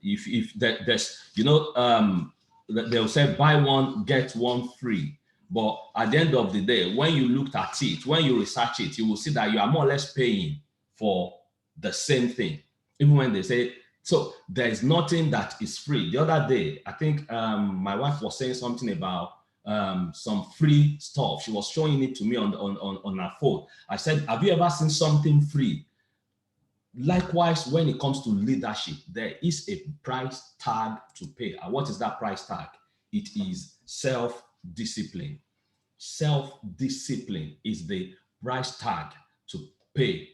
if there's, they'll say buy one, get one free. But at the end of the day, when you looked at it, when you research it, you will see that you are more or less paying for the same thing. Even when they say, so there's nothing that is free. The other day, I think my wife was saying something about some free stuff. She was showing it to me on her phone. I said, have you ever seen something free? Likewise, when it comes to leadership, there is a price tag to pay. And what is that price tag? It is self-discipline. Self-discipline is the price tag to pay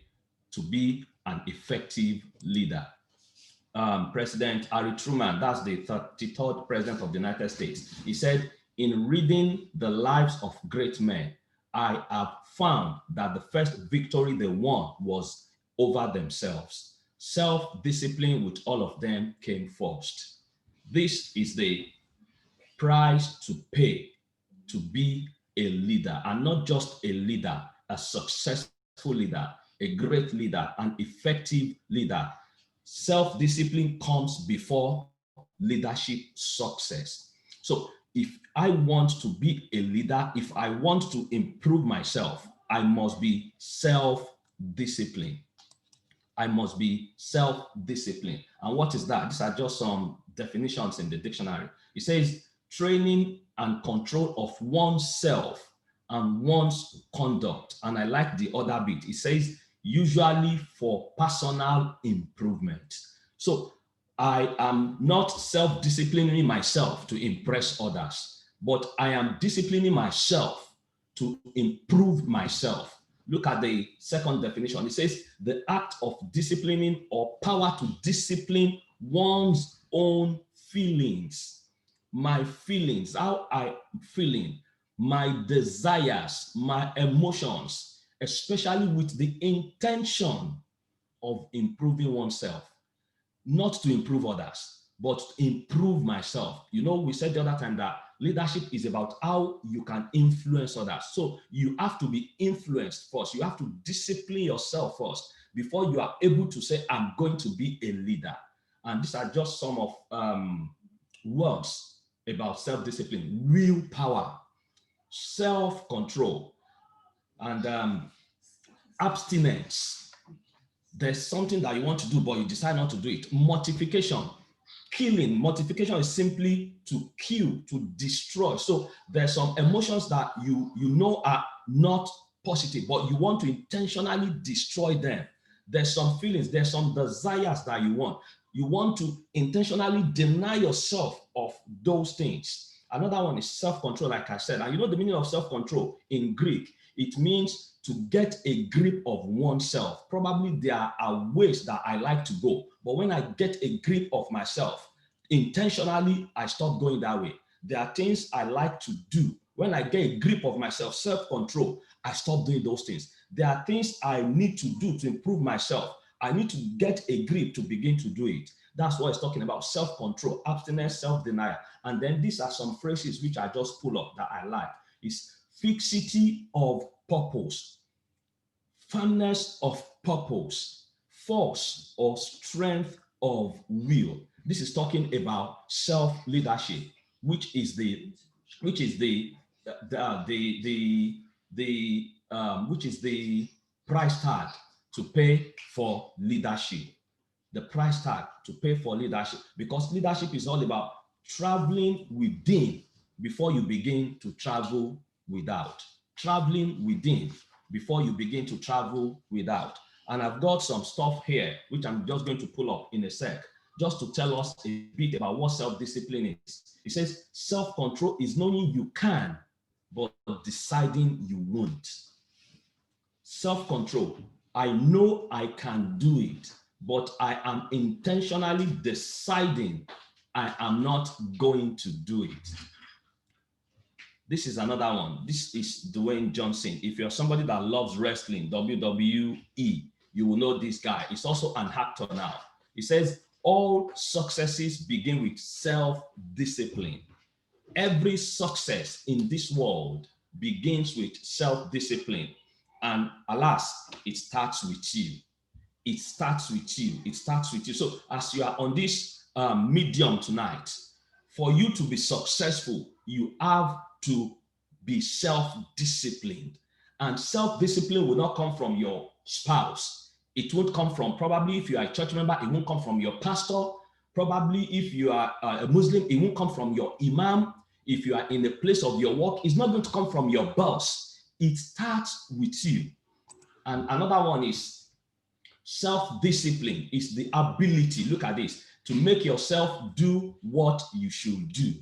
to be an effective leader. President Harry Truman, that's the 33rd president of the United States, he said, in reading the lives of great men, I have found that the first victory they won was over themselves. Self-discipline with all of them came first. This is the price to pay to be a leader, and not just a leader, a successful leader, a great leader, an effective leader. Self-discipline comes before leadership success. So if I want to be a leader, if I want to improve myself, I must be self-disciplined. I must be self-disciplined. And what is that? These are just some definitions in the dictionary. It says training and control of oneself and one's conduct. And I like the other bit. It says usually for personal improvement. So I am not self-disciplining myself to impress others, but I am disciplining myself to improve myself. Look at the second definition. It says the act of disciplining or power to discipline one's own feelings. My feelings, how I'm feeling, my desires, my emotions, especially with the intention of improving oneself. Not to improve others, but to improve myself. You know, we said the other time that leadership is about how you can influence others. So you have to be influenced first. You have to discipline yourself first before you are able to say, I'm going to be a leader. And these are just some of words about self-discipline: willpower, self-control, and abstinence. There's something that you want to do, but you decide not to do it. Mortification, killing. Mortification is simply to kill, to destroy. So there's some emotions that you know are not positive, but you want to intentionally destroy them. There's some feelings, there's some desires that you want. You want to intentionally deny yourself of those things. Another one is self-control, like I said. And you know the meaning of self-control in Greek? It means to get a grip of oneself. Probably there are ways that I like to go, but when I get a grip of myself, intentionally, I stop going that way. There are things I like to do. When I get a grip of myself, self-control, I stop doing those things. There are things I need to do to improve myself. I need to get a grip to begin to do it. That's what it's talking about: self-control, abstinence, self-denial. And then these are some phrases which I just pull up that I like. It's fixity of purpose, firmness of purpose, force or strength of will. This is talking about self-leadership, which is the price tag to pay for leadership. The price tag to pay for leadership, because leadership is all about traveling within before you begin to travel without. Traveling within before you begin to travel without. And I've got some stuff here, which I'm just going to pull up in a sec, just to tell us a bit about what self-discipline is. It says self-control is knowing you can, but deciding you won't. Self-control, I know I can do it, but I am intentionally deciding I am not going to do it. This is another one. This is Dwayne Johnson. If you're somebody that loves wrestling, WWE, you will know this guy. He's also an actor now. He says, all successes begin with self-discipline. Every success in this world begins with self-discipline. And alas, it starts with you. It starts with you. It starts with you. So as you are on this medium tonight. For you to be successful, you have to be self-disciplined. And self-discipline will not come from your spouse. It won't come from, probably if you are a church member, it won't come from your pastor. Probably if you are a Muslim, it won't come from your imam. If you are in the place of your work, it's not going to come from your boss. It starts with you. And another one is self-discipline is the ability, look at this, to make yourself do what you should do.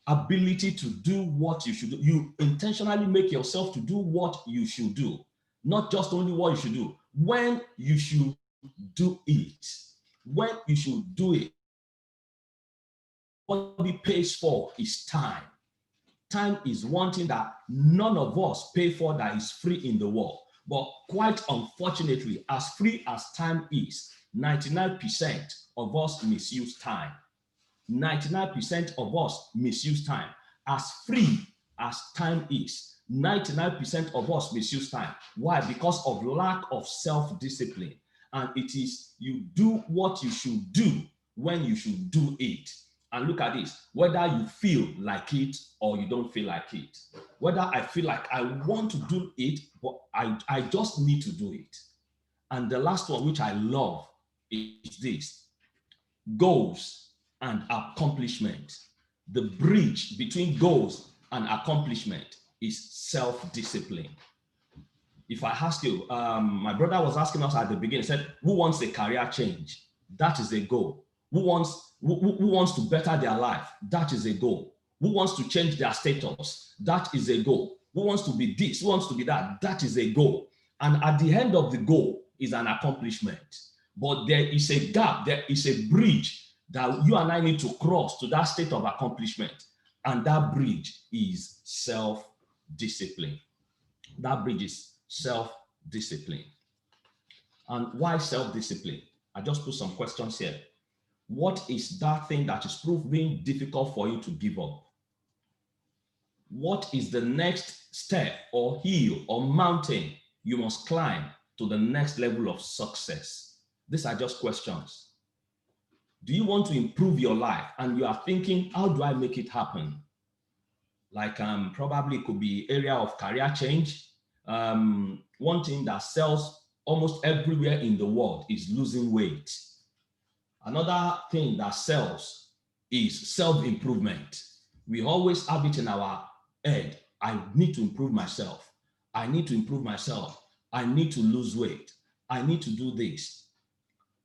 Ability to do what you should do. You intentionally make yourself to do what you should do. Not just only what you should do, when you should do it. When you should do it. What it pays for is time. Time is one thing that none of us pay for that is free in the world. But quite unfortunately, as free as time is, 99% of us misuse time. 99% of us misuse time. As free as time is, 99% of us misuse time. Why? Because of lack of self-discipline. And it is you do what you should do when you should do it. And look at this, whether you feel like it or you don't feel like it. Whether I feel like I want to do it, but I just need to do it. And the last one, which I love, is this: goals and accomplishment. The bridge between goals and accomplishment is self-discipline. If I ask you, my brother was asking us at the beginning, said, who wants a career change? That is a goal. Who wants to better their life? That is a goal. Who wants to change their status? That is a goal. Who wants to be this? Who wants to be that? That is a goal. And at the end of the goal is an accomplishment. But there is a gap, there is a bridge that you and I need to cross to that state of accomplishment. And that bridge is self-discipline. That bridge is self-discipline. And why self-discipline? I just put some questions here. What is that thing that is proving difficult for you to give up? What is the next step or hill or mountain you must climb to the next level of success? These are just questions. Do you want to improve your life and you are thinking, how do I make it happen? Like probably it could be area of career change. One thing that sells almost everywhere in the world is losing weight. Another thing that sells is self-improvement. We always have it in our head. I need to improve myself. I need to improve myself. I need to lose weight. I need to do this.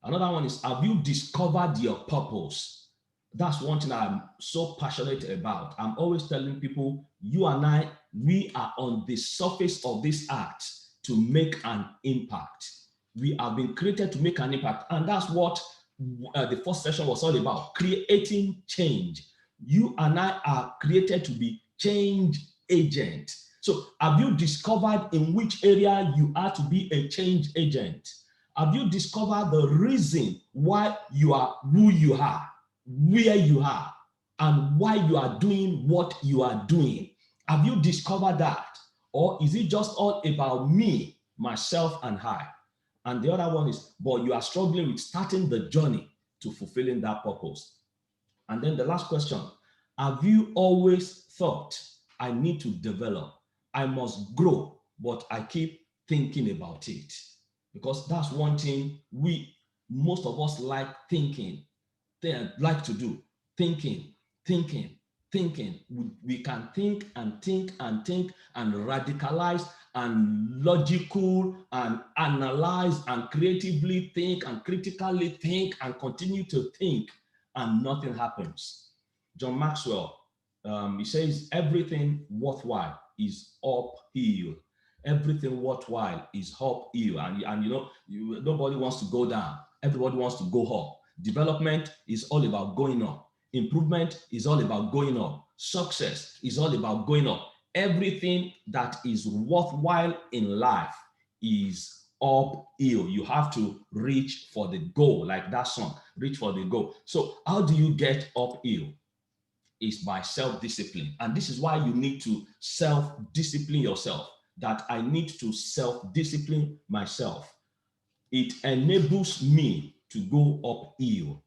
Another one is, have you discovered your purpose? That's one thing I'm so passionate about. I'm always telling people, you and I, we are on the surface of this earth to make an impact. We have been created to make an impact. And that's what the first session was all about, creating change. You and I are created to be change agents. So have you discovered in which area you are to be a change agent? Have you discovered the reason why you are who you are, where you are, and why you are doing what you are doing? Have you discovered that? Or is it just all about me, myself, and I? And the other one is, but you are struggling with starting the journey to fulfilling that purpose. And then the last question, have you always thought, I need to develop, I must grow, but I keep thinking about it? Because that's one thing most of us like thinking, they like to do, thinking. We can think and think and think and radicalize and logical and analyze and creatively think and critically think and continue to think, and nothing happens. John Maxwell, he says, everything worthwhile is uphill. Everything worthwhile is uphill. And you know, nobody wants to go down. Everybody wants to go up. Development is all about going up. Improvement is all about going up. Success is all about going up. Everything that is worthwhile in life is uphill. You have to reach for the goal, like that song, reach for the goal. So how do you get uphill? Is by self-discipline. And this is why you need to self-discipline yourself, that I need to self-discipline myself. It enables me to go uphill.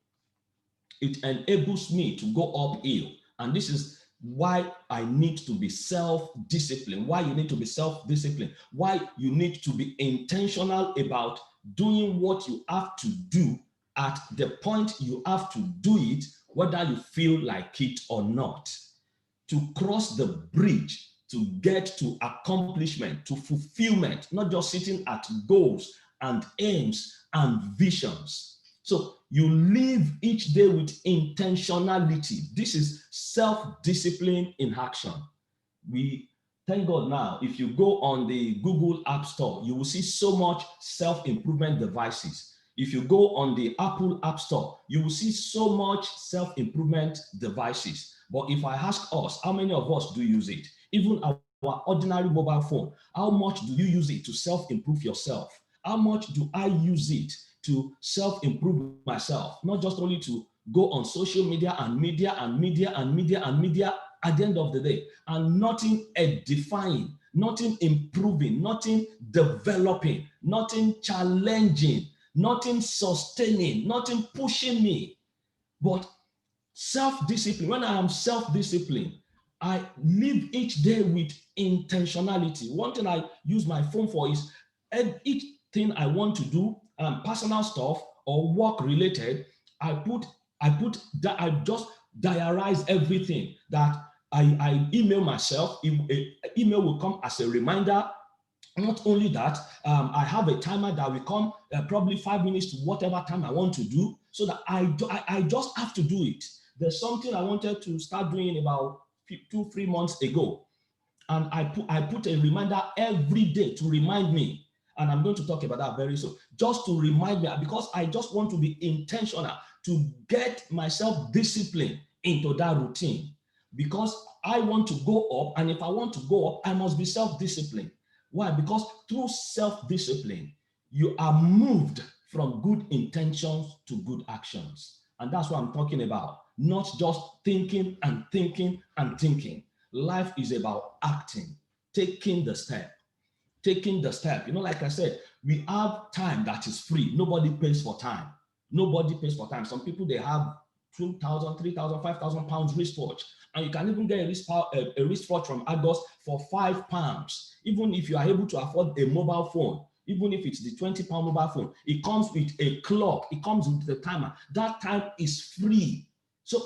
It enables me to go uphill. And this is why I need to be self-disciplined, why you need to be self-disciplined, why you need to be intentional about doing what you have to do at the point you have to do it, whether you feel like it or not. To cross the bridge, to get to accomplishment, to fulfillment, not just sitting at goals and aims and visions. So you live each day with intentionality. This is self-discipline in action. We thank God now, if you go on the Google App Store, you will see so much self-improvement devices. If you go on the Apple App Store, you will see so much self-improvement devices. But if I ask us, how many of us do use it? Even our ordinary mobile phone, how much do you use it to self-improve yourself? How much do I use it to self-improve myself? Not just only to go on social media and media and media and media and media at the end of the day, and nothing edifying, nothing improving, nothing developing, nothing challenging, nothing sustaining, nothing pushing me. But self-discipline, when I am self-disciplined, I live each day with intentionality. One thing I use my phone for is each thing I want to do, personal stuff or work related, I just diarize everything that I email myself. Email will come as a reminder. Not only that, I have a timer that will come probably 5 minutes to whatever time I want to do, so that I just have to do it. There's something I wanted to start doing about 2-3 months ago, and I put a reminder every day to remind me, and I'm going to talk about that very soon, just to remind me, because I just want to be intentional to get myself disciplined into that routine, because I want to go up, and if I want to go up, I must be self-disciplined. Why? Because through self-discipline, you are moved from good intentions to good actions. And that's what I'm talking about. Not just thinking and thinking and thinking. Life is about acting, taking the step. Taking the step. You know, like I said, we have time that is free. Nobody pays for time. Nobody pays for time. Some people, they have 2,000, 3,000, 5,000 pounds wristwatch. And you can even get a wristwatch from Argos for £5. Even if you are able to afford a mobile phone, even if it's the £20 mobile phone, it comes with a clock, it comes with the timer. That time is free. So,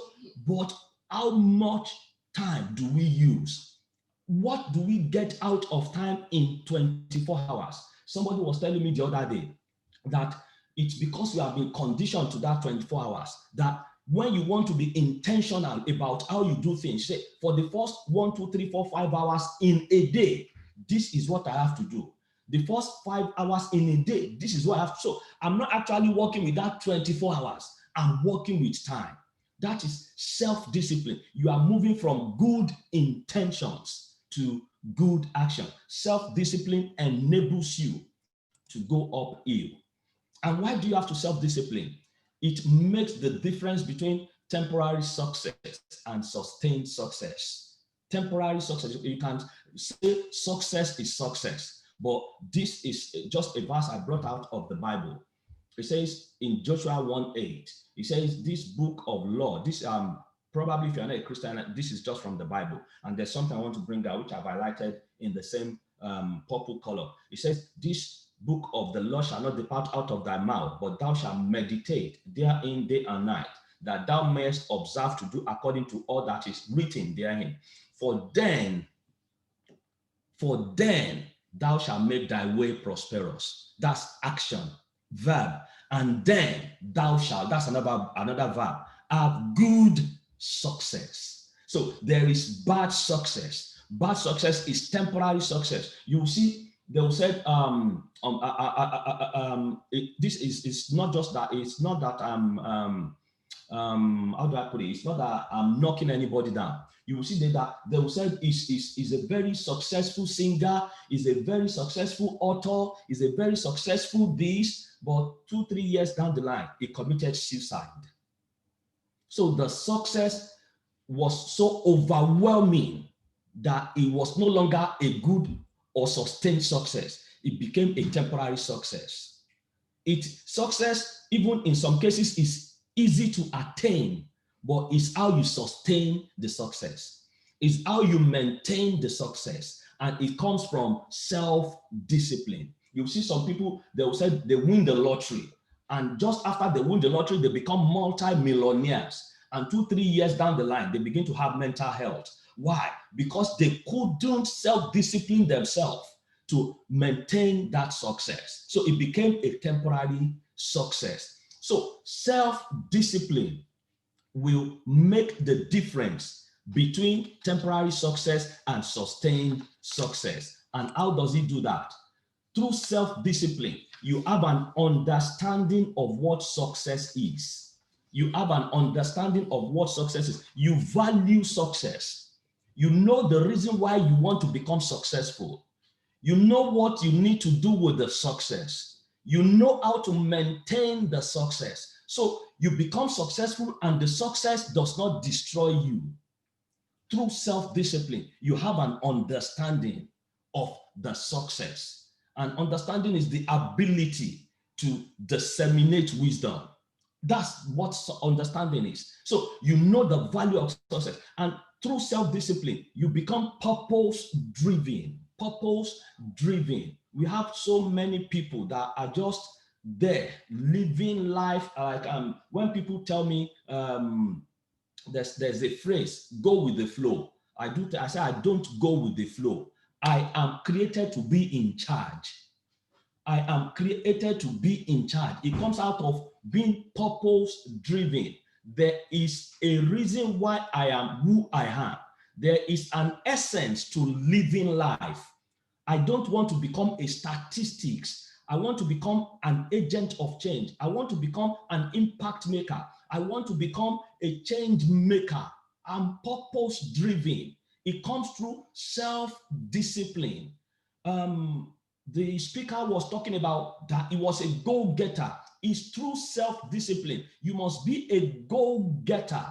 but how much time do we use? What do we get out of time in 24 hours? Somebody was telling me the other day that it's because we have been conditioned to that 24 hours that when you want to be intentional about how you do things, say for the first 1, 2, 3, 4, 5 hours in a day, this is what I have to do. The first 5 hours in a day, this is what I have to. So I'm not actually working with that 24 hours. I'm working with time. That is self-discipline. You are moving from good intentions to good action. Self-discipline enables you to go uphill. And why do you have to self-discipline? It makes the difference between temporary success and sustained success. Temporary success, you can say success is success, but this is just a verse I brought out of the Bible. It says in Joshua 1:8, it says this book of law, this probably if you're not a Christian, this is just from the Bible. And there's something I want to bring out, which I've highlighted in the same purple color. It says, this book of the law shall not depart out of thy mouth, but thou shalt meditate therein day and night, that thou mayest observe to do according to all that is written therein. For then thou shalt make thy way prosperous. That's action, verb. And then thou shalt, that's another verb, have good success. So there is bad success. Bad success is temporary success. You see, they will say, this is not just that, it's not that how do I put it? It's not that I'm knocking anybody down. You will see that they will say is a very successful singer, is a very successful author, is a very successful this, but 2-3 years down the line, he committed suicide. So the success was so overwhelming that it was no longer a good or sustained success. It became a temporary success. Success, even in some cases, is easy to attain, but it's how you sustain the success. It's how you maintain the success. And it comes from self-discipline. You see some people, they will say they win the lottery. And just after they win the lottery, they become multi-millionaires. And 2-3 years down the line, they begin to have mental health. Why? Because they couldn't self-discipline themselves to maintain that success. So it became a temporary success. So self-discipline will make the difference between temporary success and sustained success. And how does it do that? Through self-discipline, you have an understanding of what success is. You have an understanding of what success is. You value success. You know the reason why you want to become successful. You know what you need to do with the success. You know how to maintain the success. So you become successful and the success does not destroy you. Through self-discipline, you have an understanding of the success. And understanding is the ability to disseminate wisdom. That's what understanding is. So you know the value of success. And through self-discipline, you become purpose-driven. Purpose-driven. We have so many people that are just there living life like when people tell me there's a phrase, go with the flow. I say I don't go with the flow. I am created to be in charge. I am created to be in charge. It comes out of being purpose driven. There is a reason why I am who I am. There is an essence to living life. I don't want to become a statistics. I want to become an agent of change. I want to become an impact maker. I want to become a change maker. I'm purpose driven. It comes through self-discipline. The speaker was talking about that he was a go-getter. It's through self-discipline. You must be a go-getter.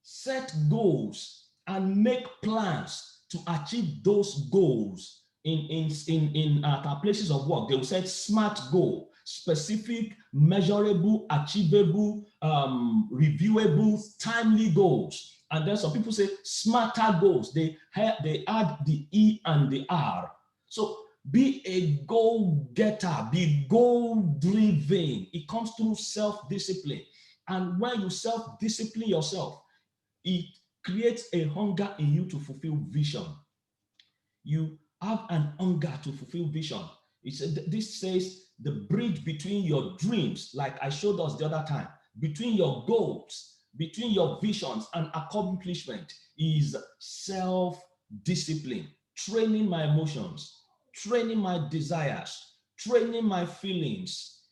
Set goals and make plans to achieve those goals. In our places of work, they will say SMART goal, specific, measurable, achievable, reviewable, timely goals. And then some people say smarter goals. They add the E and the R. So be a goal-getter, be goal-driven. It comes through self-discipline. And when you self-discipline yourself, it creates a hunger in you to fulfill vision. You have an hunger to fulfill vision. This says the bridge between your dreams, like I showed us the other time, between your goals, between your visions and accomplishment is self-discipline, training my emotions, training my desires, training my feelings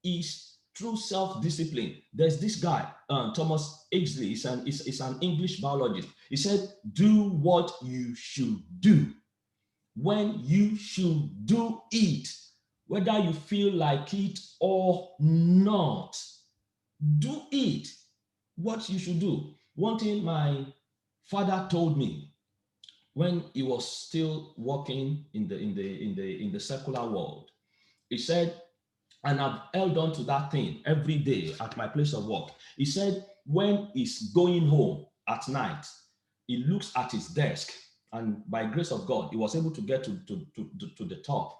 is through self-discipline. There's this guy, Thomas Exley, is an English biologist. He said, do what you should do when you should do it, whether you feel like it or not. Do it, what you should do. One thing my father told me when he was still working in the secular world, he said, and I've held on to that thing every day at my place of work. He said, when he's going home at night, he looks at his desk, and by grace of God, he was able to get to the top.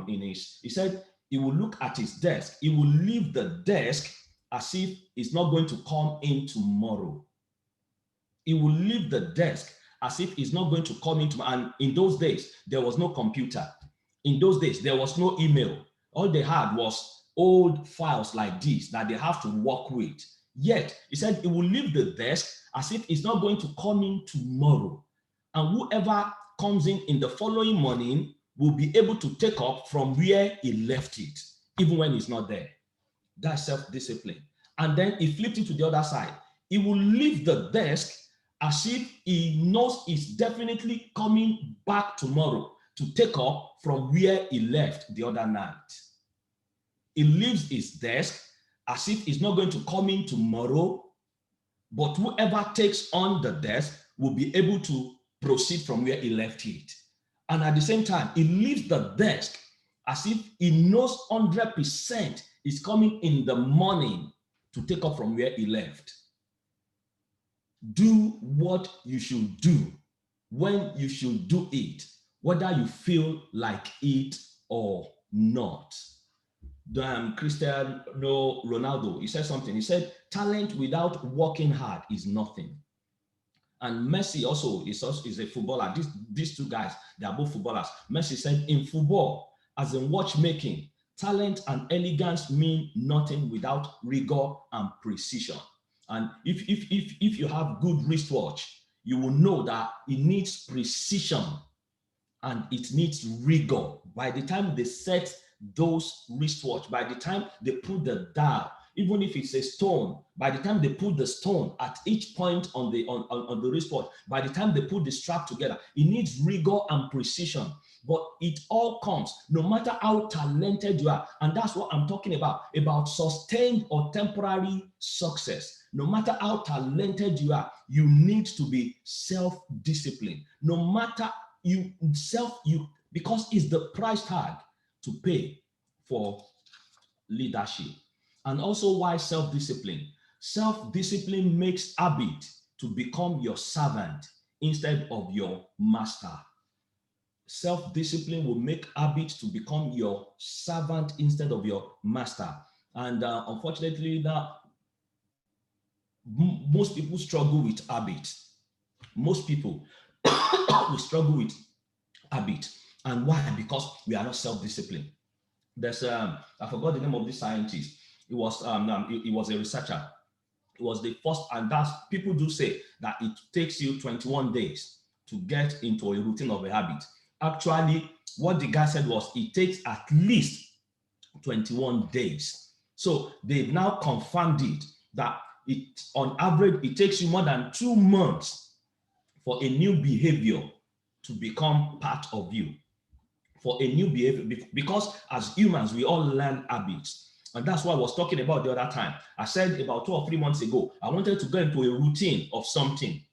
He said he will look at his desk. He will leave the desk as if it's not going to come in tomorrow. He will leave the desk as if it's not going to come in tomorrow. And in those days, there was no computer. In those days, there was no email. All they had was old files like this that they have to work with. Yet, he said he will leave the desk as if it's not going to come in tomorrow. And whoever comes in the following morning will be able to take up from where he left it, even when he's not there. That's self-discipline. And then he flipped it to the other side. He will leave the desk as if he knows it's definitely coming back tomorrow to take up from where he left the other night. He leaves his desk as if it's not going to come in tomorrow, but whoever takes on the desk will be able to proceed from where he left it. And at the same time, he leaves the desk as if he knows 100% is coming in the morning to take up from where he left. Do what you should do when you should do it, whether you feel like it or not. Cristiano Ronaldo, he said something. He said, talent without working hard is nothing. And Messi also is a footballer. These two guys, they are both footballers. Messi said, in football, as in watchmaking, talent and elegance mean nothing without rigor and precision. And if you have good wristwatch, you will know that it needs precision and it needs rigor. By the time they set those wristwatch, by the time they put the dial, even if it's a stone, by the time they put the stone at each point on the wristwatch, by the time they put the strap together, it needs rigor and precision. But it all comes, no matter how talented you are. And that's what I'm talking about sustained or temporary success. No matter how talented you are, you need to be self-disciplined. No matter because it's the price tag to pay for leadership. And also, why self-discipline? Self-discipline makes habit to become your servant instead of your master. Self-discipline will make habit to become your servant instead of your master. And unfortunately, now most people struggle with habit. Most people will struggle with habit. And why? Because we are not self-disciplined. There's I forgot the name of this scientist. It was a researcher. It was the first, and that's, people do say that it takes you 21 days to get into a routine of a habit. Actually, what the guy said was it takes at least 21 days. So they've now confirmed it, that on average, it takes you more than 2 months for a new behavior to become part of you. For a new behavior, because as humans, we all learn habits. And that's what I was talking about the other time. I said about 2 or 3 months ago, I wanted to go into a routine of something.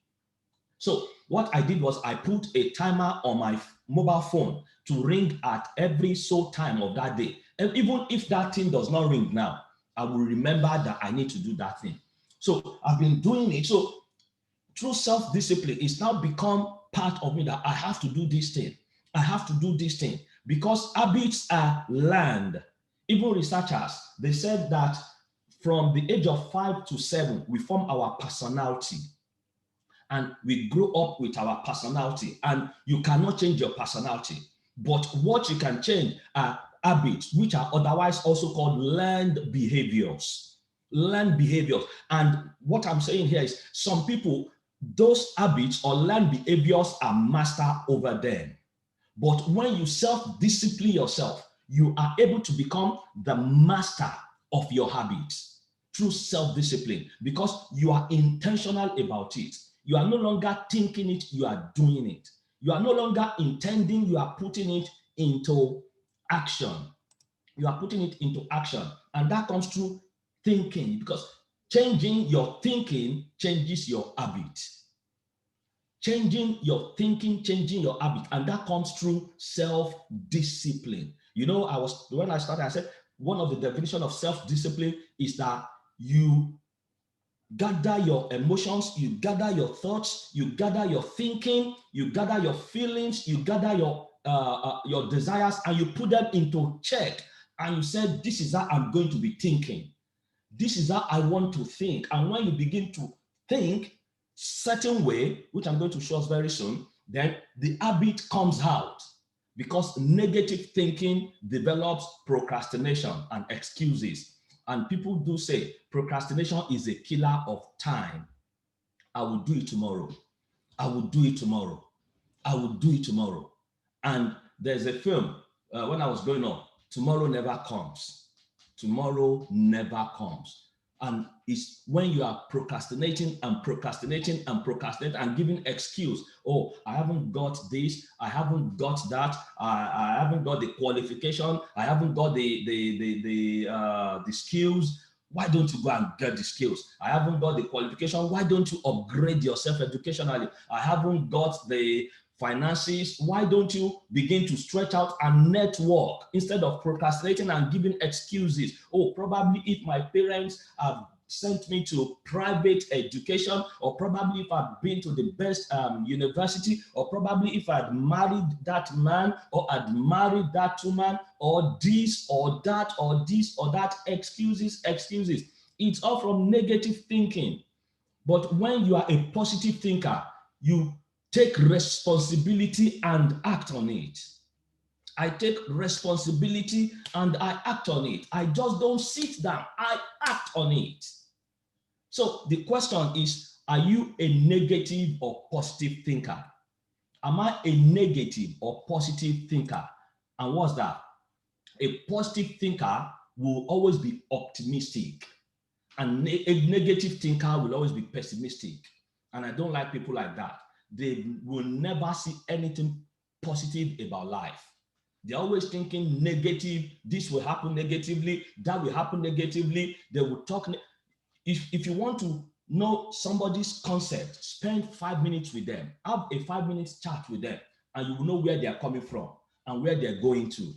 So what I did was I put a timer on my mobile phone to ring at every so time of that day. And even if that thing does not ring now, I will remember that I need to do that thing. So I've been doing it. So through self-discipline, it's now become part of me that I have to do this thing. I have to do this thing, because habits are learned. Even researchers, they said that from the age of 5 to 7, we form our personality. And we grow up with our personality. And you cannot change your personality. But what you can change are habits, which are otherwise also called learned behaviors. Learned behaviors. And what I'm saying here is, some people, those habits or learned behaviors are master over them. But when you self-discipline yourself, you are able to become the master of your habits through self-discipline, because you are intentional about it. You are no longer thinking it, you are doing it. You are no longer intending, you are putting it into action. You are putting it into action. And that comes through thinking, because changing your thinking changes your habit. Changing your thinking, changing your habit, and that comes through self-discipline. You know, when I started, I said one of the definitions of self-discipline is that you gather your emotions, you gather your thoughts, you gather your thinking, you gather your feelings, you gather your desires, and you put them into check. And you said, this is how I'm going to be thinking. This is how I want to think. And when you begin to think certain way, which I'm going to show us very soon, then the habit comes out, because negative thinking develops procrastination and excuses. And people do say procrastination is a killer of time. I will do it tomorrow. I will do it tomorrow. I will do it tomorrow. And there's a film when I was growing up, Tomorrow Never Comes. Tomorrow never comes. And it's when you are procrastinating and procrastinating and procrastinating and giving excuse. Oh, I haven't got this. I haven't got that. I haven't got the qualification. I haven't got the skills. Why don't you go and get the skills? I haven't got the qualification. Why don't you upgrade yourself educationally? I haven't got the finances. Why don't you begin to stretch out and network instead of procrastinating and giving excuses? Oh, probably if my parents have sent me to private education, or probably if I'd been to the best university, or probably if I'd married that man, or I'd married that woman, or this or that, or this or that, excuses. It's all from negative thinking. But when you are a positive thinker, you take responsibility and act on it. I take responsibility and I act on it. I just don't sit down, I act on it. So the question is, are you a negative or positive thinker? Am I a negative or positive thinker? And what's that? A positive thinker will always be optimistic, and a negative thinker will always be pessimistic. And I don't like people like that. They will never see anything positive about life. They're always thinking negative. This will happen negatively, that will happen negatively. They will talk. If you want to know somebody's concept, spend 5 minutes with them. Have a 5 minutes chat with them, and you will know where they are coming from and where they're going to,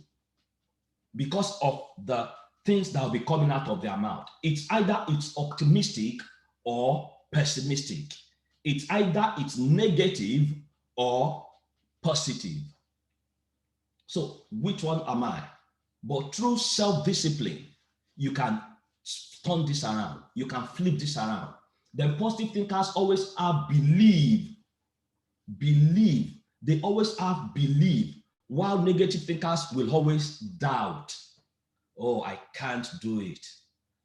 because of the things that will be coming out of their mouth. It's either it's optimistic or pessimistic. It's either it's negative or positive. So which one am I? But through self-discipline, you can turn this around. You can flip this around. The positive thinkers always have believe. They always have believe, while negative thinkers will always doubt. Oh, I can't do it.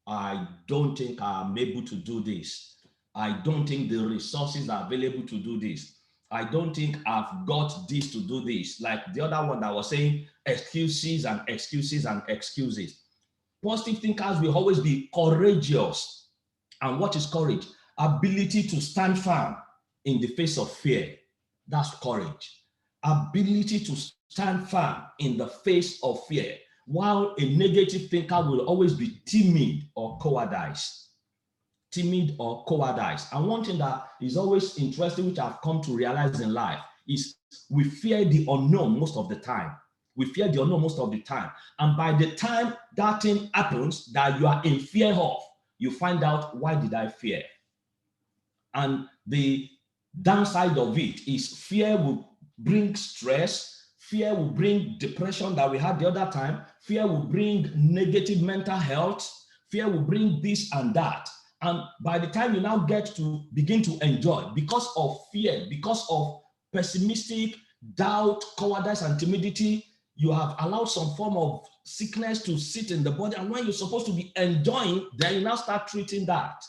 I don't think I'm able to do this. I don't think the resources are available to do this. I don't think I've got this to do this. Like the other one that was saying, excuses and excuses and excuses. Positive thinkers will always be courageous. And what is courage? Ability to stand firm in the face of fear. That's courage. Ability to stand firm in the face of fear. While a negative thinker will always be timid or cowardice. Timid or cowardice. And one thing that is always interesting, which I've come to realize in life, is we fear the unknown most of the time. We fear the unknown most of the time. And by the time that thing happens that you are in fear of, you find out, why did I fear? And the downside of it is fear will bring stress. Fear will bring depression that we had the other time. Fear will bring negative mental health. Fear will bring this and that. And by the time you now get to begin to enjoy, because of fear, because of pessimistic, doubt, cowardice, and timidity, you have allowed some form of sickness to sit in the body. And when you're supposed to be enjoying, then you now start treating that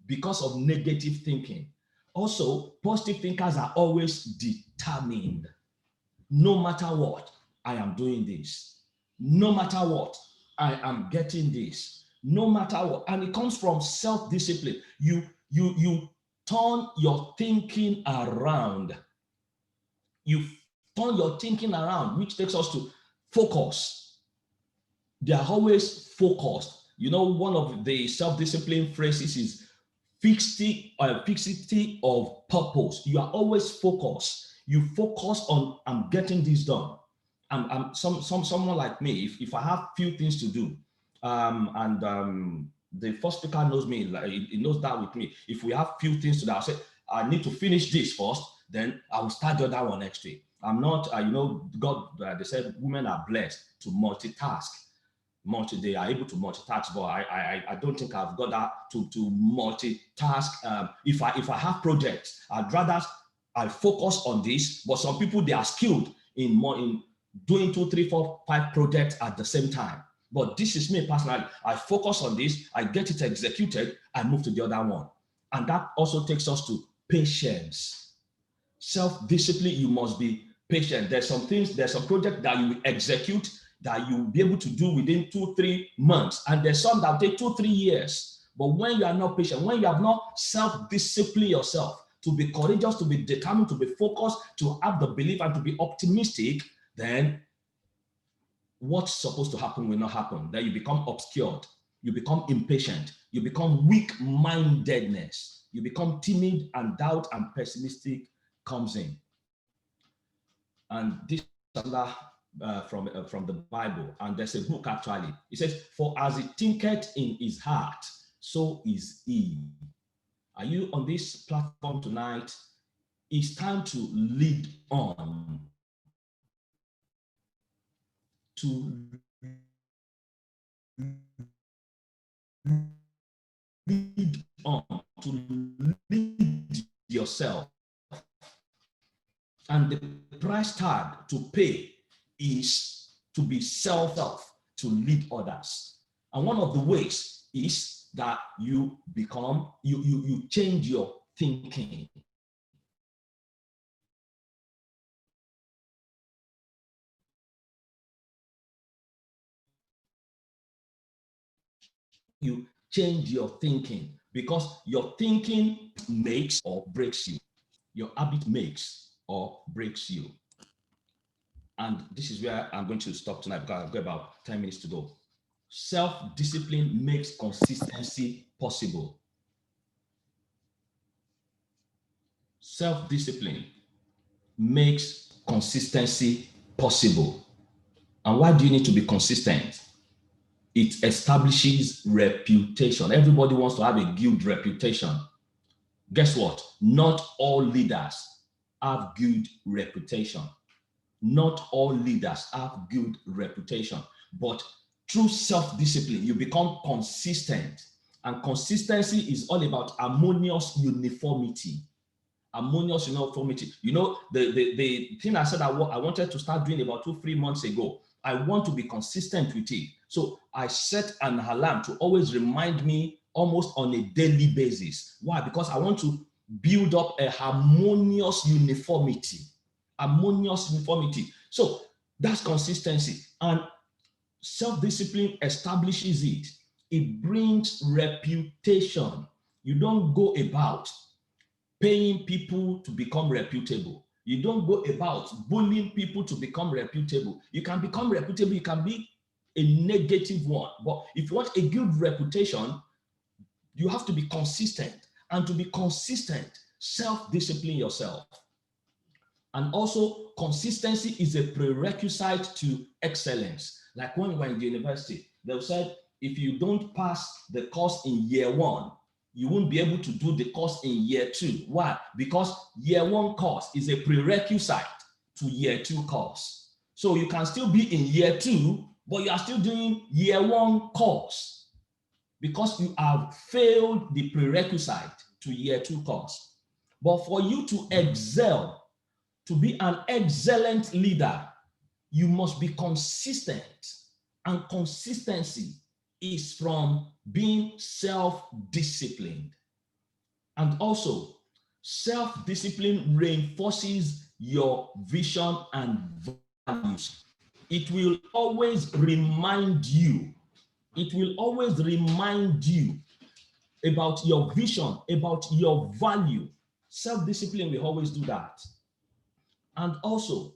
because of negative thinking. Also, positive thinkers are always determined. No matter what, I am doing this. No matter what, I am getting this. No matter what. And it comes from self-discipline. You turn your thinking around. You turn your thinking around, which takes us to focus. They are always focused. You know, one of the self-discipline phrases is fixity of purpose. You are always focused. You focus on, I'm getting this done. Someone like me, if I have few things to do, the first speaker knows me, like, he knows that with me. If we have few things to do, I'll say, I need to finish this first, then I will start the other one next week. I'm not, God, they said women are blessed to multitask. They are able to multitask, but I don't think I've got that to multitask. If I have projects, I'd rather I focus on this. But some people, they are skilled in doing 2, 3, 4, 5 projects at the same time. But this is me personally. I focus on this, I get it executed, I move to the other one. And that also takes us to patience. Self-discipline, you must be patient. There's some projects that you will execute that you will be able to do within 2, 3 months. And there's some that will take 2, 3 years. But when you are not patient, when you have not self-disciplined yourself to be courageous, to be determined, to be focused, to have the belief and to be optimistic, then what's supposed to happen will not happen. Then you become obscured. You become impatient. You become weak-mindedness. You become timid, and doubt and pessimistic comes in. And this is from the Bible, and there's a book actually. It says, for as he thinketh in his heart, so is he. Are you on this platform tonight? It's time to lead on, to lead on, to lead yourself. And the price tag to pay is to be self-help, to lead others. And one of the ways is that you become, you change your thinking. You change your thinking, because your thinking makes or breaks you. Your habit makes or breaks you. And this is where I'm going to stop tonight, because I've got about 10 minutes to go. Self-discipline makes consistency possible. Self-discipline makes consistency possible. And why do you need to be consistent? It establishes reputation. Everybody wants to have a good reputation. Guess what? Not all leaders have good reputation. Not all leaders have good reputation. But through self-discipline, you become consistent. And consistency is all about harmonious uniformity. Harmonious uniformity. You know, the thing I said I wanted to start doing about 2-3 months ago, I want to be consistent with it. So I set an alarm to always remind me almost on a daily basis. Why? Because I want to build up a harmonious uniformity. Harmonious uniformity. So that's consistency. And self-discipline establishes it. It brings reputation. You don't go about paying people to become reputable. You don't go about bullying people to become reputable. You can become reputable, you can be a negative one. But if you want a good reputation, you have to be consistent. And to be consistent, self-discipline yourself. And also, consistency is a prerequisite to excellence. Like when we were in the university, they said, if you don't pass the course in year 1, you won't be able to do the course in year 2. Why? Because year 1 course is a prerequisite to year 2 course. So you can still be in year 2, but you are still doing year 1 course because you have failed the prerequisite to year 2 course. But for you to excel, to be an excellent leader, you must be consistent. And consistency is from being self-disciplined. And also, self-discipline reinforces your vision and values. It will always remind you, about your vision, about your value. Self-discipline will always do that. And also,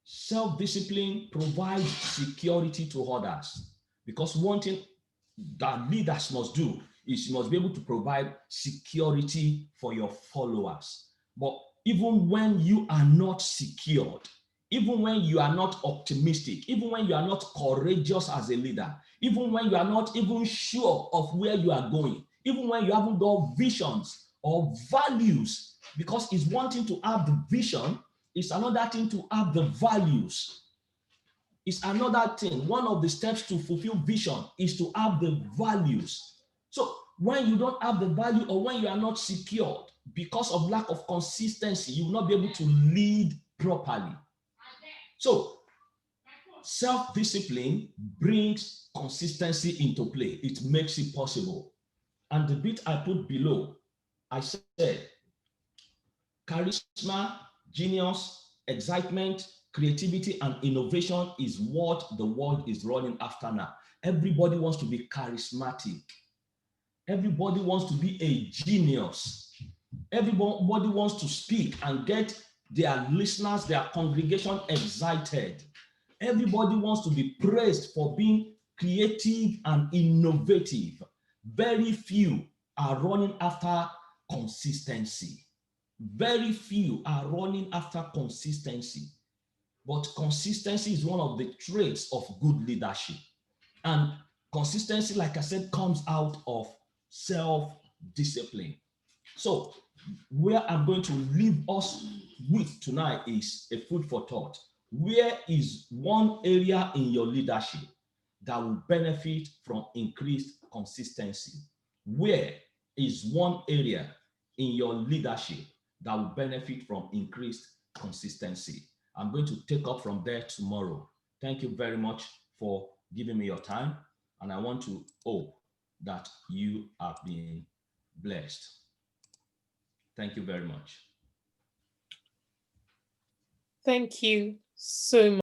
self-discipline provides security to others, because one thing that leaders must do is you must be able to provide security for your followers. But even when you are not secured, even when you are not optimistic, even when you are not courageous as a leader, even when you are not even sure of where you are going, even when you haven't got visions or values, because it's one thing to have the vision, it's another thing to have the values. It's another thing. One of the steps to fulfill vision is to have the values. So when you don't have the value, or when you are not secured because of lack of consistency, you will not be able to lead properly. So self-discipline brings consistency into play. It makes it possible. And the bit I put below, I said, charisma, genius, excitement, creativity, and innovation is what the world is running after now. Everybody wants to be charismatic. Everybody wants to be a genius. Everybody wants to speak and get their listeners, their congregation excited. Everybody wants to be praised for being creative and innovative. Very few are running after consistency. Very few are running after consistency. But consistency is one of the traits of good leadership. And Consistency, like I said, comes out of self-discipline. So where I'm going to leave us with tonight is a food for thought. Where is one area in your leadership that will benefit from increased consistency? Where is one area in your leadership that will benefit from increased consistency? I'm going to take up from there tomorrow. Thank you very much for giving me your time. And I want to hope that you have been blessed. Thank you very much. Thank you so much.